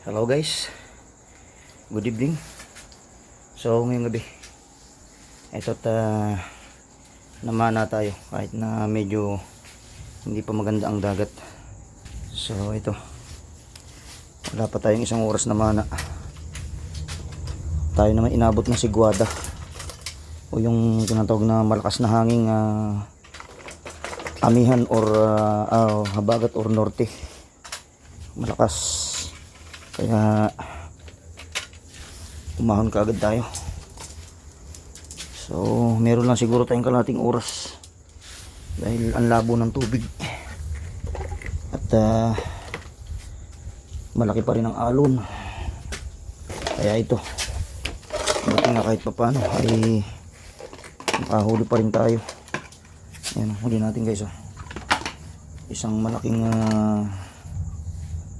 Hello guys, good evening. So ngayong gabi ito't namana tayo kahit na medyo hindi pa maganda ang dagat. So ito, wala pa tayong isang oras na mana, tayo naman inabot ng sigwada o yung tinatawag na malakas na hanging amihan or habagat or norte, malakas. Kaya umahon ka agad tayo. So meron lang siguro tayong kalating oras dahil ang labo ng tubig at malaki pa rin ang alon. Kaya ito, buti nga kahit papano ay makahuli pa rin tayo. Ayan, huli natin guys, isang malaking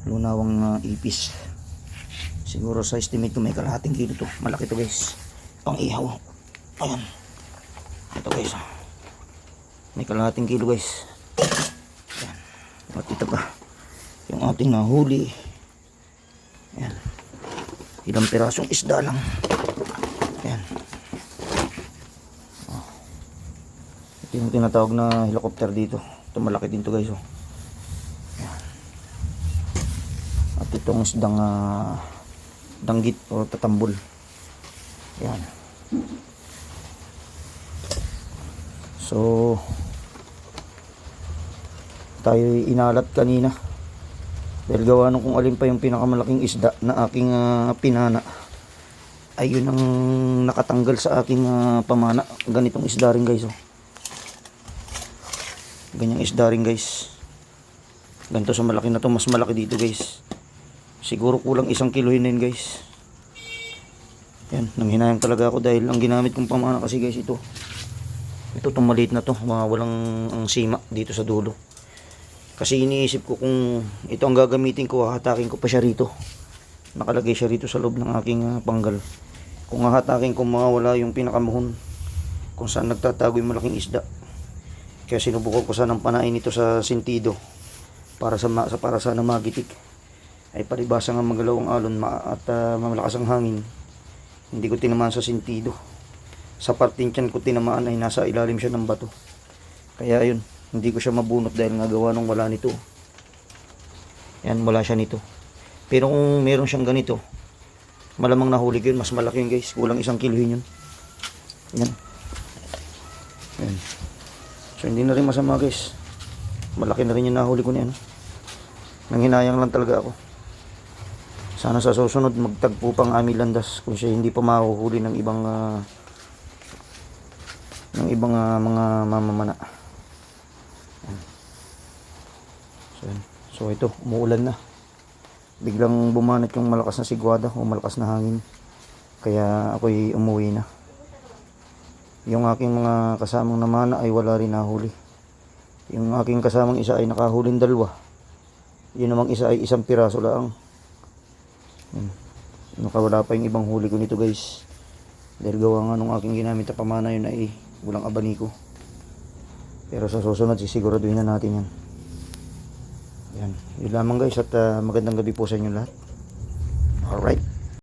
lunawang ipis. Siguro sa estimate ko may kalahating kilo to. Malaki to guys, pang ihaw. Ayan, ito guys, may kalahating kilo guys. Ayan. At ito pa yung ating nahuli. Ayan, ilang pirasong isda lang. Ayan, ito yung tinatawag na helicopter dito. Ito malaki din to guys. Ayan. At itong isdang danggit o tatambol. Yan. So tayo inalat kanina dahil gawa nung kung alin pa yung pinakamalaking isda na aking pinana ay yun ang nakatanggal sa aking pamana. Ganitong isda rin guys, ganyang isda rin guys. Ganito sa malaki na to, mas malaki dito guys. Siguro kulang 1 kilo yun guys. Yan, nanghinayang talaga ako dahil ang ginamit kong pamana kasi guys ito itong maliit na to, walang ang sima dito sa dulo. Kasi iniisip ko kung ito ang gagamitin ko, hahatakin ko pa siya rito. Nakalagay siya rito sa loob ng aking panggal. Kung hahatakin ko, mawawala yung pinakamuhon kung saan nagtatago yung malaking isda. Kaya sinubukan ko sanang panain ito sa sentido para sana magitik. Ay palibasa nga magalaw ang alon at malakas ang hangin. Hindi ko tinamaan sa sentido. Sa parting tiyan ko tinamaan ay nasa ilalim siya ng bato. Kaya ayun, hindi ko siya mabunot dahil nga gawa nung wala nito. Yan, wala siya nito. Pero kung meron siyang ganito, malamang nahuli ko yun. Mas malaki yun guys, kulang 1 kilo yun. Yan. Yan. So hindi na rin masama guys. Malaki na rin yung nahuli ko niyan. Nanghinayang lang talaga ako. Sana sa susunod magtagpo pang aming landas kung siya hindi pa mahuhuli ng ibang mga mamamana. So ito, umuulan na. Biglang bumanat yung malakas na sigwada o malakas na hangin. Kaya ako'y umuwi na. Yung aking mga kasamang namana ay wala rin nahuli. Yung aking kasamang isa ay nakahulin 2. Yun namang isa ay 1 piraso lang. Nakawala pa yung ibang huli ko nito guys dahil gawa nga nung aking ginamit na pamana yun ay walang abaniko. Pero sa susunod sisiguraduhin na natin yan. Yan, yun lamang guys at magandang gabi po sa inyo lahat. Alright.